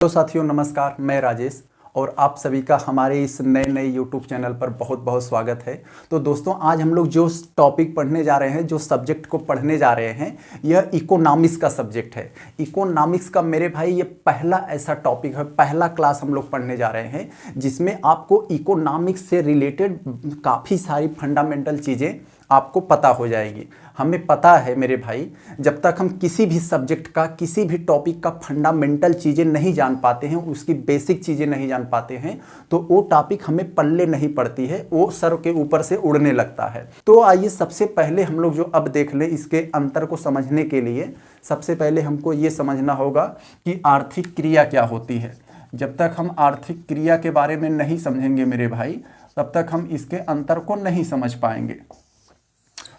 तो साथियों नमस्कार, मैं राजेश और आप सभी का हमारे इस नए यूट्यूब चैनल पर बहुत बहुत स्वागत है। तो दोस्तों आज हम लोग जो टॉपिक पढ़ने जा रहे हैं, जो सब्जेक्ट को पढ़ने जा रहे हैं, यह इकोनॉमिक्स का सब्जेक्ट है। इकोनॉमिक्स का मेरे भाई ये पहला ऐसा टॉपिक है, पहला क्लास हम लोग पढ़ने जा रहे हैं जिसमें आपको इकोनॉमिक्स से रिलेटेड काफ़ी सारी फंडामेंटल चीज़ें आपको पता हो जाएगी। हमें पता है मेरे भाई, जब तक हम किसी भी सब्जेक्ट का, किसी भी टॉपिक का फंडामेंटल चीज़ें नहीं जान पाते हैं, उसकी बेसिक चीज़ें नहीं जान पाते हैं, तो वो टॉपिक हमें पल्ले नहीं पड़ती है, वो सर के ऊपर से उड़ने लगता है। तो आइए सबसे पहले हम लोग जो अब देख लें, इसके अंतर को समझने के लिए सबसे पहले हमको ये समझना होगा कि आर्थिक क्रिया क्या होती है। जब तक हम आर्थिक क्रिया के बारे में नहीं समझेंगे मेरे भाई, तब तक हम इसके अंतर को नहीं समझ पाएंगे।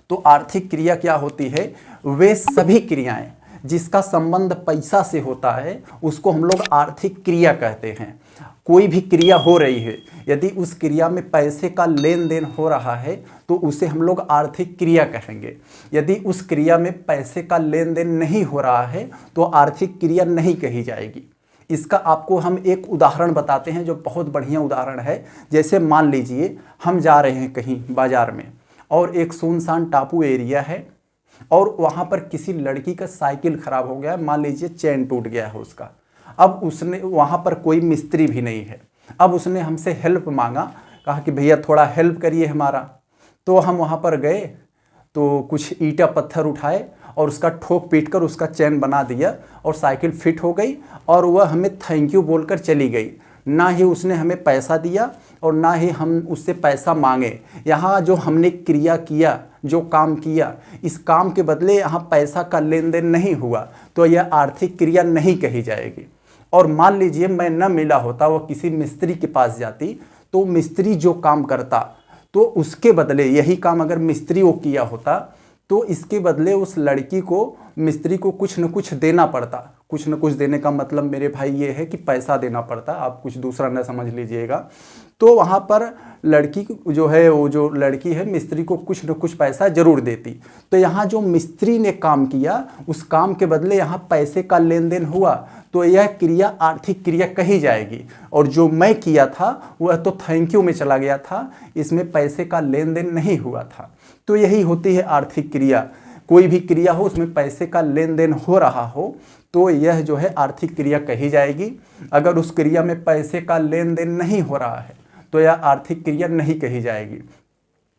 तो आर्थिक क्रिया क्या होती है? वे सभी क्रियाएं जिसका संबंध पैसा से होता है उसको हम लोग आर्थिक क्रिया कहते हैं। कोई भी क्रिया हो रही है, यदि उस क्रिया में पैसे का लेन देन हो रहा है तो उसे हम लोग आर्थिक क्रिया कहेंगे। यदि उस क्रिया में पैसे का लेन देन नहीं हो रहा है तो आर्थिक क्रिया नहीं कही जाएगी। इसका आपको हम एक उदाहरण बताते हैं जो बहुत बढ़िया उदाहरण है। जैसे मान लीजिए हम जा रहे हैं कहीं बाजार में और एक सुनसान टापू एरिया है और वहाँ पर किसी लड़की का साइकिल खराब हो गया है, मान लीजिए चेन टूट गया है उसका। अब उसने वहाँ पर कोई मिस्त्री भी नहीं है। अब उसने हमसे हेल्प मांगा, कहा कि भैया थोड़ा हेल्प करिए हमारा। तो हम वहाँ पर गए तो कुछ ईंटा पत्थर उठाए और उसका ठोक पीट कर उसका चेन बना दिया और साइकिल फिट हो गई और वह हमें थैंक यू बोलकर चली गई। ना ही उसने हमें पैसा दिया और ना ही हम उससे पैसा मांगे। यहाँ जो हमने क्रिया किया, जो काम किया, इस काम के बदले यहाँ पैसा का लेन देन नहीं हुआ तो यह आर्थिक क्रिया नहीं कही जाएगी। और मान लीजिए मैं न मिला होता, वो किसी मिस्त्री के पास जाती तो मिस्त्री जो काम करता तो उसके बदले, यही काम अगर मिस्त्री को किया होता तो इसके बदले उस लड़की को, मिस्त्री को कुछ न कुछ देना पड़ता। कुछ न कुछ देने का मतलब मेरे भाई ये है कि पैसा देना पड़ता, आप कुछ दूसरा न समझ लीजिएगा। तो वहाँ पर लड़की जो है, वो जो लड़की है मिस्त्री को कुछ न कुछ पैसा जरूर देती। तो यहाँ जो मिस्त्री ने काम किया उस काम के बदले यहाँ पैसे का लेन देन हुआ तो यह क्रिया आर्थिक क्रिया कही जाएगी। और जो मैं किया था वह तो थैंक यू में चला गया था, इसमें पैसे का लेन देन नहीं हुआ था। तो यही होती है आर्थिक क्रिया। कोई भी क्रिया हो उसमें पैसे का लेन देन हो रहा हो तो यह जो है आर्थिक क्रिया कही जाएगी। अगर उस क्रिया में पैसे का लेन देन नहीं हो रहा है तो यह आर्थिक क्रिया नहीं कही जाएगी।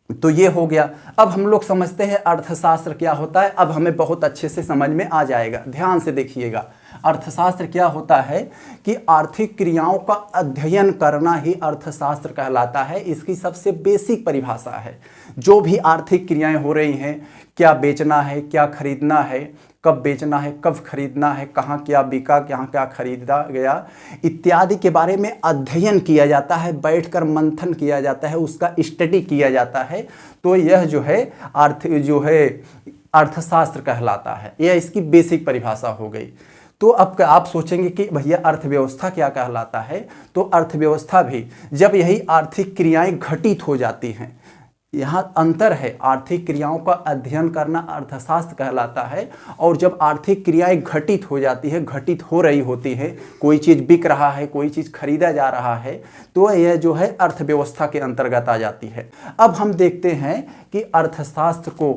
तो ये हो गया। अब हम लोग समझते हैं अर्थशास्त्र क्या होता है। अब हमें बहुत अच्छे से समझ में आ जाएगा, ध्यान से देखिएगा। अर्थशास्त्र क्या होता है कि आर्थिक क्रियाओं का अध्ययन करना ही अर्थशास्त्र कहलाता है। इसकी सबसे बेसिक परिभाषा है। जो भी आर्थिक क्रियाएं हो रही हैं, क्या बेचना है, क्या खरीदना है, कब बेचना है, कब खरीदना है, कहाँ क्या बिका, कहाँ क्या खरीदा गया, इत्यादि के बारे में अध्ययन किया जाता है, बैठकर मंथन किया जाता है, उसका स्टडी किया जाता है। तो यह जो है अर्थशास्त्र कहलाता है। यह इसकी बेसिक परिभाषा हो गई। तो अब आप सोचेंगे कि भैया अर्थव्यवस्था क्या कहलाता है? तो अर्थव्यवस्था भी जब यही आर्थिक क्रियाएं घटित हो जाती हैं, यहाँ अंतर है। आर्थिक क्रियाओं का अध्ययन करना अर्थशास्त्र कहलाता है और जब आर्थिक क्रियाएं घटित हो जाती है, घटित हो रही होती है, कोई चीज़ बिक रहा है, कोई चीज़ खरीदा जा रहा है, तो यह जो है अर्थव्यवस्था के अंतर्गत आ जाती है। अब हम देखते हैं कि अर्थशास्त्र को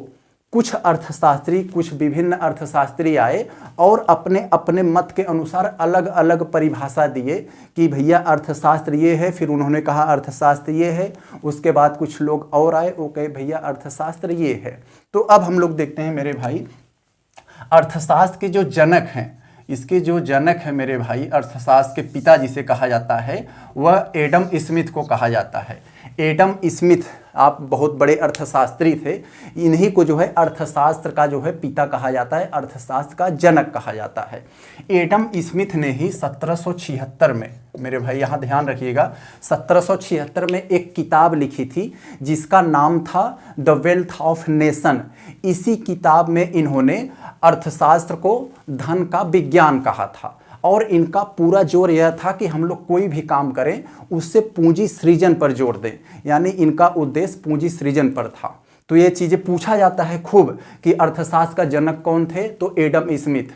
कुछ विभिन्न अर्थशास्त्री आए और अपने अपने मत के अनुसार अलग अलग परिभाषा दिए कि भैया अर्थशास्त्र ये है, फिर उन्होंने कहा अर्थशास्त्र ये है। उसके बाद कुछ लोग और आए, वो कहे भैया अर्थशास्त्र ये है। तो अब हम लोग देखते हैं मेरे भाई, अर्थशास्त्र के जो जनक हैं, इसके जो जनक है मेरे भाई, अर्थशास्त्र के पिता जिसे कहा जाता है, वह एडम स्मिथ को कहा जाता है। एडम स्मिथ आप बहुत बड़े अर्थशास्त्री थे। इन्हीं को जो है अर्थशास्त्र का जो है पिता कहा जाता है, अर्थशास्त्र का जनक कहा जाता है। एडम स्मिथ ने ही 1776 में, मेरे भाई यहाँ ध्यान रखिएगा, 1776 में एक किताब लिखी थी जिसका नाम था द वेल्थ ऑफ नेशन। इसी किताब में इन्होंने अर्थशास्त्र को धन का विज्ञान कहा था और इनका पूरा जोर यह था कि हम लोग कोई भी काम करें उससे पूंजी सृजन पर जोर दें, यानी इनका उद्देश्य पूंजी सृजन पर था। तो ये चीज़ें पूछा जाता है खूब कि अर्थशास्त्र का जनक कौन थे, तो एडम स्मिथ।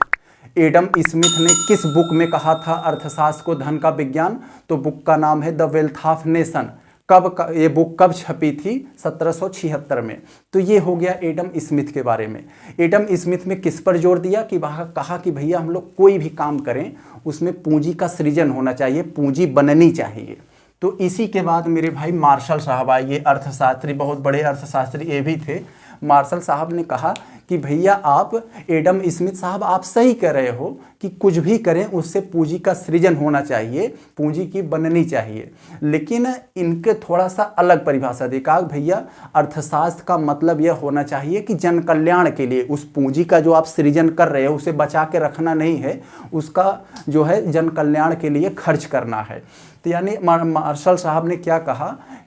एडम स्मिथ ने किस बुक में कहा था अर्थशास्त्र को धन का विज्ञान? तो बुक का नाम है द वेल्थ ऑफ नेशन। ये बुक कब छपी थी? 1776 में। तो ये हो गया एडम स्मिथ के बारे में। एडम स्मिथ में किस पर जोर दिया कि वहाँ कहा कि भैया हम लोग कोई भी काम करें उसमें पूंजी का सृजन होना चाहिए, पूंजी बननी चाहिए। तो इसी के बाद मेरे भाई मार्शल साहब आए, ये अर्थशास्त्री, बहुत बड़े अर्थशास्त्री ये भी थे। मार्शल साहब ने कहा कि भैया आप एडम स्मिथ साहब आप सही कह रहे हो कि कुछ भी करें उससे पूंजी का सृजन होना चाहिए, पूंजी की बननी चाहिए, लेकिन इनके थोड़ा सा अलग परिभाषा दी। कहा भैया अर्थशास्त्र का मतलब यह होना चाहिए कि जन कल्याण के लिए उस पूंजी का जो आप सृजन कर रहे हो उसे बचा के रखना नहीं है, उसका जो है जन कल्याण के लिए खर्च करना है। तो यानी मार्शल साहब ने क्या कहा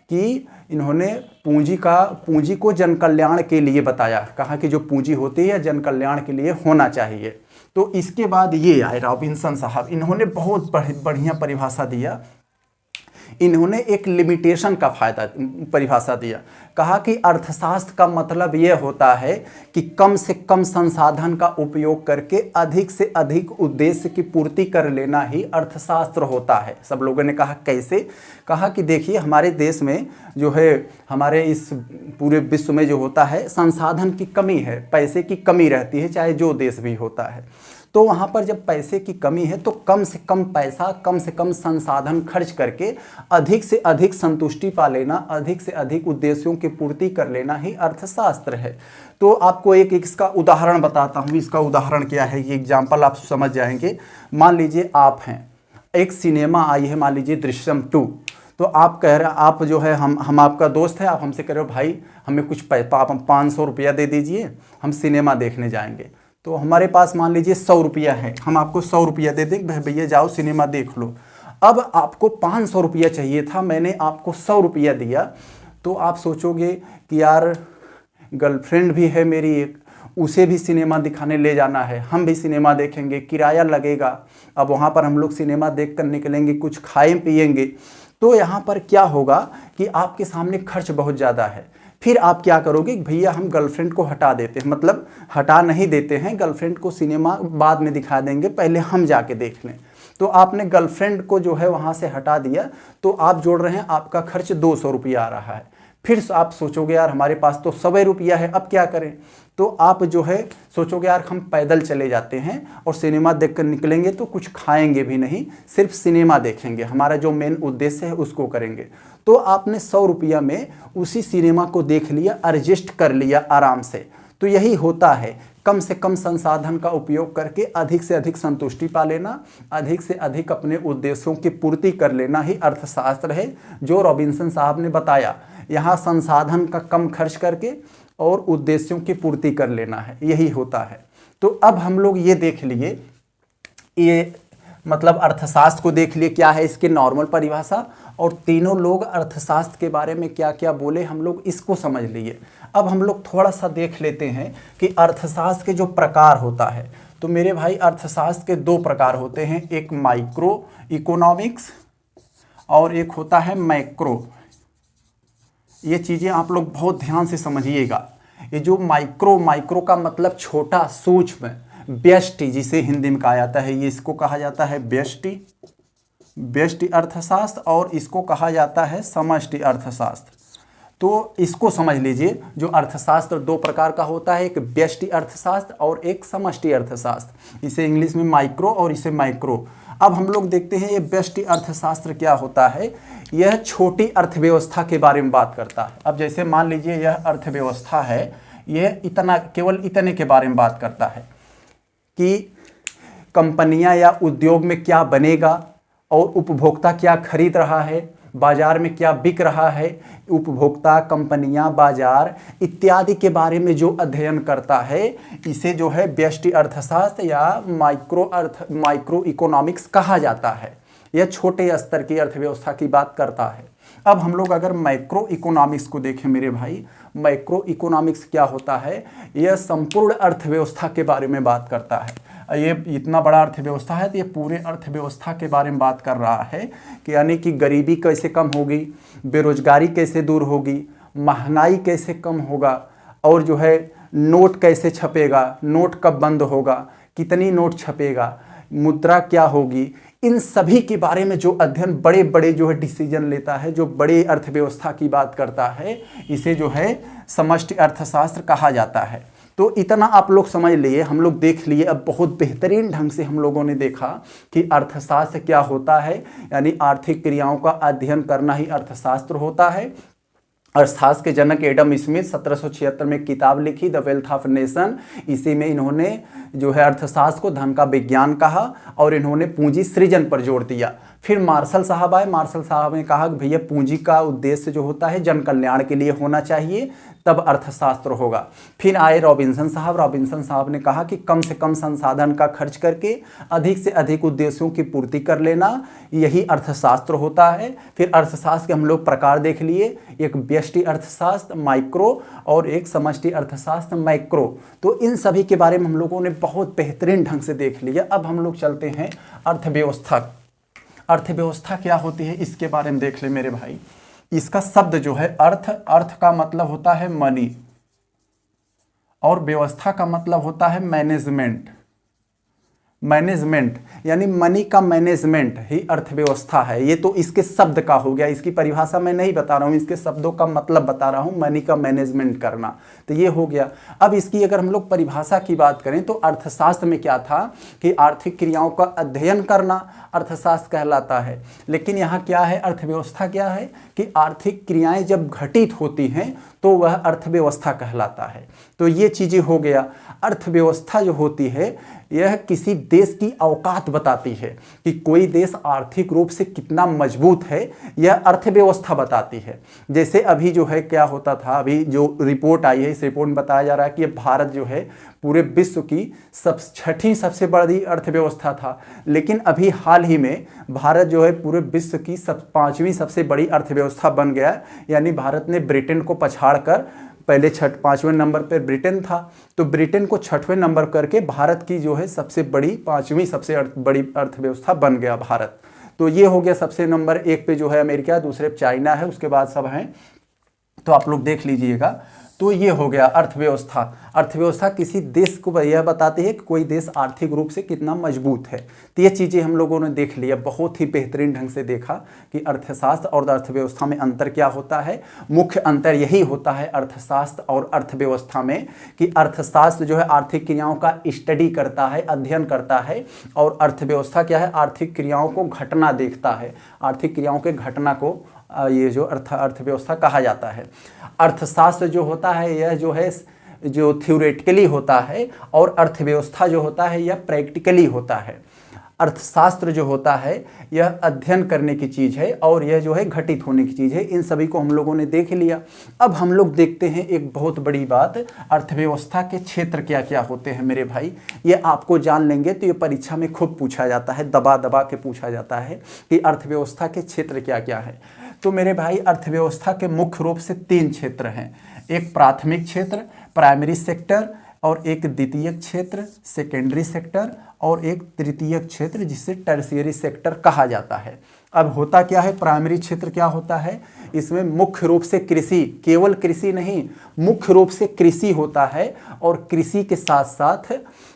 कि इन्होंने पूंजी को जन कल्याण के लिए बताया, कहा कि जो पूंजी होती है जन कल्याण के लिए होना चाहिए। तो इसके बाद ये आए रॉबिन्सन साहब, इन्होंने बहुत बढ़िया परिभाषा दिया। इन्होंने एक लिमिटेशन का परिभाषा दिया। कहा कि अर्थशास्त्र का मतलब यह होता है कि कम से कम संसाधन का उपयोग करके अधिक से अधिक उद्देश्य की पूर्ति कर लेना ही अर्थशास्त्र होता है। सब लोगों ने कहा कैसे? कहा कि देखिए हमारे देश में जो है, हमारे इस पूरे विश्व में जो होता है संसाधन की कमी है, पैसे की कमी रहती है, चाहे जो देश भी होता है। तो वहाँ पर जब पैसे की कमी है तो कम से कम पैसा, कम से कम संसाधन खर्च करके अधिक से अधिक संतुष्टि पा लेना, अधिक से अधिक उद्देश्यों की पूर्ति कर लेना ही अर्थशास्त्र है। तो आपको एक इसका उदाहरण बताता हूँ। इसका उदाहरण क्या है, ये एग्जाम्पल आप समझ जाएंगे। मान लीजिए आप हैं, एक सिनेमा आई है, मान लीजिए दृश्यम 2। तो आप कह रहे, आप जो है हम आपका दोस्त है, आप हमसे कह रहे हो भाई हमें कुछ 500 रुपया दे दीजिए, हम सिनेमा देखने जाएंगे। तो हमारे पास मान लीजिए 100 रुपया है, हम आपको 100 रुपया दे दें, भैया जाओ सिनेमा देख लो। अब आपको 500 रुपया चाहिए था, मैंने आपको 100 रुपया दिया। तो आप सोचोगे कि यार गर्लफ्रेंड भी है मेरी एक, उसे भी सिनेमा दिखाने ले जाना है, हम भी सिनेमा देखेंगे, किराया लगेगा। अब वहाँ पर हम लोग सिनेमा देख कर निकलेंगे, कुछ खाएं पिएंगे। तो यहाँ पर क्या होगा कि आपके सामने खर्च बहुत ज़्यादा है। फिर आप क्या करोगे, भैया हम गर्लफ्रेंड को हटा देते हैं, मतलब हटा नहीं देते हैं, गर्लफ्रेंड को सिनेमा बाद में दिखा देंगे, पहले हम जाके देख लें। तो आपने गर्लफ्रेंड को जो है वहाँ से हटा दिया, तो आप जोड़ रहे हैं आपका खर्च 200 रुपया आ रहा है। फिर आप सोचोगे यार हमारे पास तो 100 रुपया है, अब क्या करें? तो आप जो है सोचोगे यार हम पैदल चले जाते हैं और सिनेमा देखकर निकलेंगे तो कुछ खाएंगे भी नहीं, सिर्फ सिनेमा देखेंगे, हमारा जो मेन उद्देश्य है उसको करेंगे। तो आपने 100 रुपया में उसी सिनेमा को देख लिया, एडजस्ट कर लिया आराम से। तो यही होता है, कम से कम संसाधन का उपयोग करके अधिक से अधिक संतुष्टि पा लेना, अधिक से अधिक अपने उद्देश्यों की पूर्ति कर लेना ही अर्थशास्त्र है, जो रॉबिन्सन साहब ने बताया। यहाँ संसाधन का कम खर्च करके और उद्देश्यों की पूर्ति कर लेना है, यही होता है। तो अब हम लोग ये देख लिए, ये मतलब अर्थशास्त्र को देख लिए क्या है इसकी नॉर्मल परिभाषा, और तीनों लोग अर्थशास्त्र के बारे में क्या क्या बोले हम लोग इसको समझ लिए। अब हम लोग थोड़ा सा देख लेते हैं कि अर्थशास्त्र के जो प्रकार होता है। तो मेरे भाई अर्थशास्त्र के 2 प्रकार होते हैं, एक माइक्रो इकोनॉमिक्स और एक होता है मैक्रो। ये चीज़ें आप लोग बहुत ध्यान से समझिएगा। ये जो माइक्रो का मतलब छोटा, सूक्ष्म, व्यष्टि जिसे हिंदी में कहा जाता है, ये इसको कहा जाता है व्यष्टि अर्थशास्त्र, और इसको कहा जाता है समष्टि अर्थशास्त्र। तो इसको समझ लीजिए, जो अर्थशास्त्र 2 प्रकार का होता है, एक व्यष्टि अर्थशास्त्र और एक समष्टि अर्थशास्त्र। इसे इंग्लिश में माइक्रो और इसे मैक्रो। अब हम लोग देखते हैं ये व्यष्टि अर्थशास्त्र क्या होता है। यह छोटी अर्थव्यवस्था के बारे में बात करता है। अब जैसे मान लीजिए यह अर्थव्यवस्था है, यह इतना, केवल इतने के बारे में बात करता है कि कंपनियां या उद्योग में क्या बनेगा और उपभोक्ता क्या खरीद रहा है, बाजार में क्या बिक रहा है, उपभोक्ता, कंपनियां, बाजार इत्यादि के बारे में जो अध्ययन करता है, इसे जो है व्यष्टि अर्थशास्त्र या माइक्रो इकोनॉमिक्स कहा जाता है। यह छोटे स्तर की अर्थव्यवस्था की बात करता है। अब हम लोग अगर मैक्रो इकोनॉमिक्स को देखें मेरे भाई, मैक्रो इकोनॉमिक्स क्या होता है, यह संपूर्ण अर्थव्यवस्था के बारे में बात करता है। ये इतना बड़ा अर्थव्यवस्था है तो ये पूरे अर्थव्यवस्था के बारे में बात कर रहा है कि यानी कि गरीबी कैसे कम होगी, बेरोजगारी कैसे दूर होगी, महंगाई कैसे कम होगा, और जो है नोट कैसे छपेगा, नोट कब बंद होगा, कितनी नोट छपेगा, मुद्रा क्या होगी, इन सभी के बारे में जो अध्ययन बड़े बड़े जो है डिसीजन लेता है, जो बड़े अर्थव्यवस्था की बात करता है, इसे जो है समष्टि अर्थशास्त्र कहा जाता है। तो इतना आप लोग समझ लिए, हम लोग देख लिए। अब बहुत बेहतरीन ढंग से हम लोगों ने देखा कि अर्थशास्त्र क्या होता है, यानी आर्थिक क्रियाओं का अध्ययन करना ही अर्थशास्त्र होता है। अर्थशास्त्र के जनक एडम स्मिथ 1776 में किताब लिखी द वेल्थ ऑफ नेशन। इसी में इन्होंने जो है अर्थशास्त्र को धन का विज्ञान कहा और इन्होंने पूंजी सृजन पर जोर दिया। फिर मार्शल साहब आए, मार्शल साहब ने कहा कि भैया पूंजी का उद्देश्य जो होता है जन कल्याण के लिए होना चाहिए, तब अर्थशास्त्र होगा। फिर आए रॉबिन्सन साहब, रॉबिन्सन साहब ने कहा कि कम से कम संसाधन का खर्च करके अधिक से अधिक उद्देश्यों की पूर्ति कर लेना, यही अर्थशास्त्र होता है। फिर अर्थशास्त्र के हम लोग प्रकार देख लिए, एक व्यष्टि अर्थशास्त्र माइक्रो और एक समष्टि अर्थशास्त्र मैक्रो। तो इन सभी के बारे में हम लोगों ने बहुत बेहतरीन ढंग से देख लिया। अब हम लोग चलते हैं अर्थव्यवस्था। अर्थव्यवस्था क्या होती है इसके बारे में देख ले मेरे भाई। इसका शब्द जो है अर्थ, अर्थ का मतलब होता है मनी और व्यवस्था का मतलब होता है मैनेजमेंट। मैनेजमेंट यानी मनी का मैनेजमेंट ही अर्थव्यवस्था है। ये तो इसके शब्द का हो गया, इसकी परिभाषा मैं नहीं बता रहा हूँ, इसके शब्दों का मतलब बता रहा हूँ, मनी का मैनेजमेंट करना। तो ये हो गया। अब इसकी अगर हम लोग परिभाषा की बात करें तो अर्थशास्त्र में क्या था कि आर्थिक क्रियाओं का अध्ययन करना अर्थशास्त्र कहलाता है। लेकिन यहाँ क्या है, अर्थव्यवस्था क्या है कि आर्थिक क्रियाएं जब घटित होती हैं तो वह अर्थव्यवस्था कहलाता है। तो ये चीज़ें हो गया। अर्थव्यवस्था जो होती है यह किसी देश की औकात बताती है कि कोई देश आर्थिक रूप से कितना मजबूत है, यह अर्थव्यवस्था बताती है। जैसे अभी जो है क्या होता था, अभी जो रिपोर्ट आई है, इस रिपोर्ट में बताया जा रहा है कि भारत जो है पूरे विश्व की छठी सबसे बड़ी अर्थव्यवस्था था, लेकिन अभी हाल ही में भारत जो है पूरे विश्व की 5वीं सबसे बड़ी अर्थव्यवस्था बन गया। यानी भारत ने ब्रिटेन को पछाड़कर, पहले 5वें नंबर पर ब्रिटेन था, तो ब्रिटेन को 6वें नंबर करके भारत की जो है सबसे बड़ी 5वीं सबसे बड़ी अर्थव्यवस्था बन गया भारत। तो ये हो गया। सबसे नंबर 1 पे जो है अमेरिका, दूसरे पे चाइना है, उसके बाद सब हैं। तो आप लोग देख लीजिएगा। तो ये हो गया अर्थव्यवस्था। अर्थव्यवस्था किसी देश को यह बताती है कि कोई देश आर्थिक रूप से कितना मजबूत है। तो ये चीज़ें हम लोगों ने देख लिया, बहुत ही बेहतरीन ढंग से देखा कि अर्थशास्त्र और अर्थव्यवस्था में अंतर क्या होता है। मुख्य अंतर यही होता है अर्थशास्त्र और अर्थव्यवस्था में कि अर्थशास्त्र जो है आर्थिक क्रियाओं का स्टडी करता है, अध्ययन करता है, और अर्थव्यवस्था क्या है, आर्थिक क्रियाओं को घटना देखता है। आर्थिक क्रियाओं के घटना को ये जो अर्थव्यवस्था कहा जाता है। अर्थशास्त्र जो होता है यह जो थ्योरेटिकली होता है, और अर्थव्यवस्था जो होता है यह प्रैक्टिकली होता है। अर्थशास्त्र जो होता है यह अध्ययन करने की चीज़ है और यह जो है घटित होने की चीज़ है। इन सभी को हम लोगों ने देख लिया। अब हम लोग देखते हैं एक बहुत बड़ी बात, अर्थव्यवस्था के क्षेत्र क्या क्या होते हैं मेरे भाई। ये आपको जान लेंगे तो ये परीक्षा में खूब पूछा जाता है, दबा दबा के पूछा जाता है कि अर्थव्यवस्था के क्षेत्र क्या क्या है। तो मेरे भाई अर्थव्यवस्था के मुख्य रूप से 3 क्षेत्र हैं। एक प्राथमिक क्षेत्र प्राइमरी सेक्टर, और एक द्वितीयक क्षेत्र सेकेंडरी सेक्टर, और एक तृतीयक क्षेत्र जिसे टर्शियरी सेक्टर कहा जाता है। अब होता क्या है, प्राइमरी क्षेत्र क्या होता है, इसमें मुख्य रूप से कृषि, केवल कृषि नहीं, मुख्य रूप से कृषि होता है, और कृषि के साथ साथ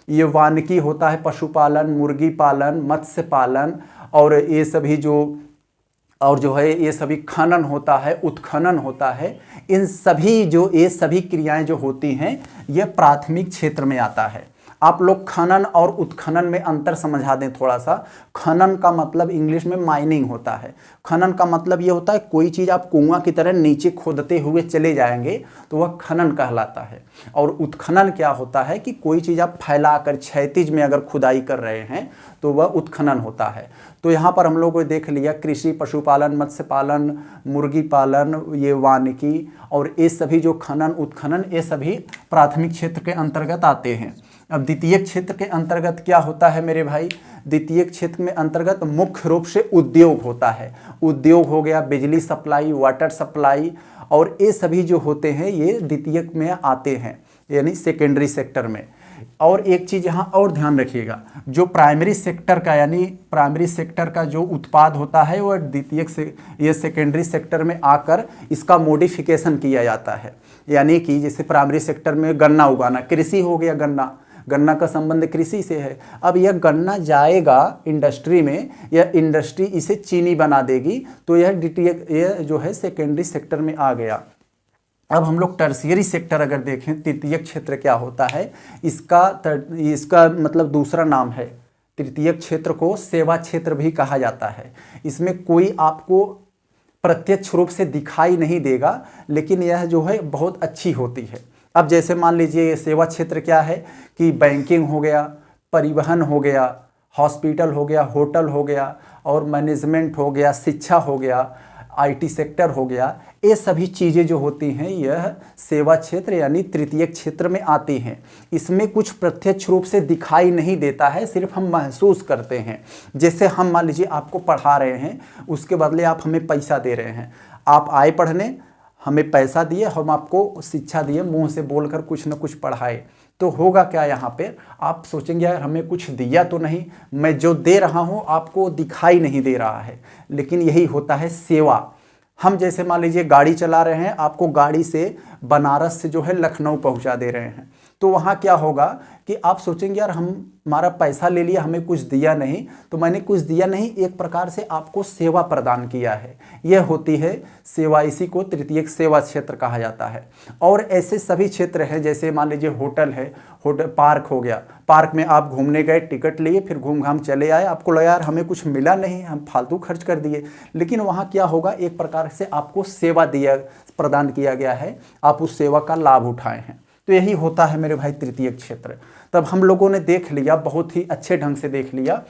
ये वानिकी होता है, पशुपालन, मुर्गी पालन, मत्स्य पालन, और ये सभी जो है ये सभी खनन होता है, उत्खनन होता है। इन सभी ये सभी क्रियाएं जो होती हैं ये प्राथमिक क्षेत्र में आता है। आप लोग खनन और उत्खनन में अंतर समझा दें थोड़ा सा। खनन का मतलब इंग्लिश में माइनिंग होता है। खनन का मतलब ये होता है कोई चीज़ आप कुआं की तरह नीचे खोदते हुए चले जाएंगे तो वह खनन कहलाता है। और उत्खनन क्या होता है कि कोई चीज़ आप फैलाकर क्षैतिज में अगर खुदाई कर रहे हैं तो वह उत्खनन होता है। तो यहाँ पर हम लोगों को देख लिया कृषि, पशुपालन, मत्स्य पालन, मुर्गी पालन, ये वानिकी, और ये सभी जो खनन उत्खनन ये सभी प्राथमिक क्षेत्र के अंतर्गत आते हैं। अब द्वितीय क्षेत्र के अंतर्गत क्या होता है मेरे भाई, द्वितीय क्षेत्र में अंतर्गत मुख्य रूप से उद्योग होता है। उद्योग हो गया बिजली सप्लाई, वाटर सप्लाई, और ये सभी जो होते हैं ये द्वितीयक में आते हैं, यानी सेकेंडरी सेक्टर में। और एक चीज़ यहाँ और ध्यान रखिएगा, जो प्राइमरी सेक्टर का यानी प्राइमरी सेक्टर का जो उत्पाद होता है वह द्वितीयक से ये सेकेंडरी सेक्टर में आकर इसका मॉडिफिकेशन किया जाता है। यानी कि जैसे प्राइमरी सेक्टर में गन्ना उगाना, कृषि हो गया, गन्ना गन्ना का संबंध कृषि से है। अब यह गन्ना जाएगा इंडस्ट्री में, यह इंडस्ट्री इसे चीनी बना देगी, तो यह यह जो है सेकेंडरी सेक्टर में आ गया। अब हम लोग टर्शियरी सेक्टर अगर देखें, तृतीयक क्षेत्र क्या होता है, इसका मतलब दूसरा नाम है। तृतीयक क्षेत्र को सेवा क्षेत्र भी कहा जाता है। इसमें कोई आपको प्रत्यक्ष रूप से दिखाई नहीं देगा, लेकिन यह जो है बहुत अच्छी होती है। अब जैसे मान लीजिए सेवा क्षेत्र क्या है कि बैंकिंग हो गया, परिवहन हो गया, हॉस्पिटल हो गया, होटल हो गया, और मैनेजमेंट हो गया, शिक्षा हो गया, आईटी सेक्टर हो गया, ये सभी चीज़ें जो होती हैं यह सेवा क्षेत्र यानी तृतीयक क्षेत्र में आती हैं। इसमें कुछ प्रत्यक्ष रूप से दिखाई नहीं देता है, सिर्फ हम महसूस करते हैं। जैसे हम मान लीजिए आपको पढ़ा रहे हैं, उसके बदले आप हमें पैसा दे रहे हैं। आप आए पढ़ने, हमें पैसा दिए, हम आपको शिक्षा दिए, मुंह से बोलकर कुछ न कुछ पढ़ाए, तो होगा क्या यहाँ पे, आप सोचेंगे यार हमें कुछ दिया तो नहीं, मैं जो दे रहा हूँ आपको दिखाई नहीं दे रहा है। लेकिन यही होता है सेवा। हम जैसे मान लीजिए गाड़ी चला रहे हैं, आपको गाड़ी से बनारस से जो है लखनऊ पहुँचा दे रहे हैं, तो वहाँ क्या होगा कि आप सोचेंगे यार हमारा पैसा ले लिया, हमें कुछ दिया नहीं, तो मैंने कुछ दिया नहीं, एक प्रकार से आपको सेवा प्रदान किया है। यह होती है सेवा, इसी को तृतीयक सेवा क्षेत्र कहा जाता है। और ऐसे सभी क्षेत्र हैं, जैसे मान लीजिए होटल है, होटल पार्क हो गया, पार्क में आप घूमने गए, टिकट लिए, फिर घूम घाम चले आए, आपको लगा यार हमें कुछ मिला नहीं, हम फालतू खर्च कर दिए, लेकिन वहाँ क्या होगा, एक प्रकार से आपको सेवा प्रदान किया गया है, आप उस सेवा का लाभ उठाए हैं। तो यही होता है मेरे भाई तृतीयक क्षेत्र। तब हम लोगों ने देख लिया, बहुत ही अच्छे ढंग से देख लिया